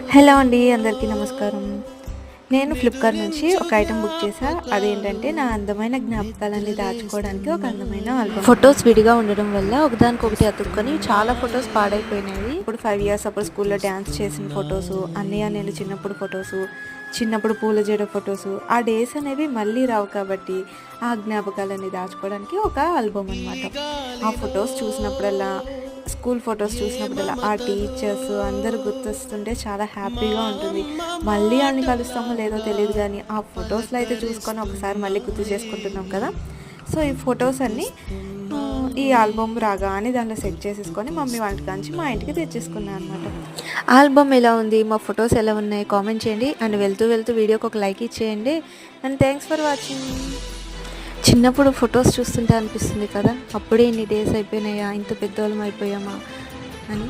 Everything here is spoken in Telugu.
హలో అండి, అందరికీ నమస్కారం. నేను ఫ్లిప్‌కార్ట్ నుంచి ఒక ఐటెం బుక్ చేశా. అదేంటంటే నా అందమైన జ్ఞాపకాలన్నీ దాచుకోవడానికి ఒక అందమైన ఆల్బమ్. ఫోటోస్ విడిగా ఉండడం వల్ల ఒకదానికొకటి అతుక్కొని చాలా ఫోటోస్ పాడైపోయినాయి. ఇప్పుడు 5 ఇయర్స్ అప్పుడు స్కూల్‌లో డాన్స్ చేసిన ఫోటోసు, అన్నయ్య నేను చిన్నప్పుడు ఫోటోసు, చిన్నప్పుడు పూల జడ ఫోటోసు, ఆ డేస్ అనేవి మళ్ళీ రావు కాబట్టి ఆ జ్ఞాపకాలన్నీ దాచుకోవడానికి ఒక ఆల్బమ్ అనమాట. ఆ ఫోటోస్ చూసినప్పుడల్లా, స్కూల్ ఫొటోస్ చూసినప్పుడల్లా ఆ టీచర్స్ అందరూ గుర్తొస్తుంటే చాలా హ్యాపీగా ఉంటుంది. మళ్ళీ ఆళ్ళని కలుస్తామో లేదో తెలీదు గానీ, ఆ ఫొటోస్‌లో అయితే చూసుకొని ఒకసారి మళ్ళీ గుర్తు చేసుకుంటున్నాం కదా! సో, ఈ ఫొటోస్ అన్నీ ఈ ఆల్బమ్ రాగానే దాంట్లో సెట్ చేసేసుకొని మమ్మీ వాళ్ళ కాంచి మా ఇంటికి తెచ్చేసుకున్నా అనమాట. ఆల్బమ్ ఎలా ఉంది? మా ఫొటోస్ ఎలా ఉన్నాయి? కామెంట్ చేయండి. అండ్ వెళ్తూ వెళ్తూ వీడియోకి ఒక లైక్ ఇచ్చేయండి. And thanks for watching. చిన్నప్పుడు ఫొటోస్ చూస్తుంటే అనిపిస్తుంది కదా! అప్పుడే ఇన్ని డేస్ అయిపోయినాయా? ఇంత పెద్దోళ్ళం అయిపోయామా అని.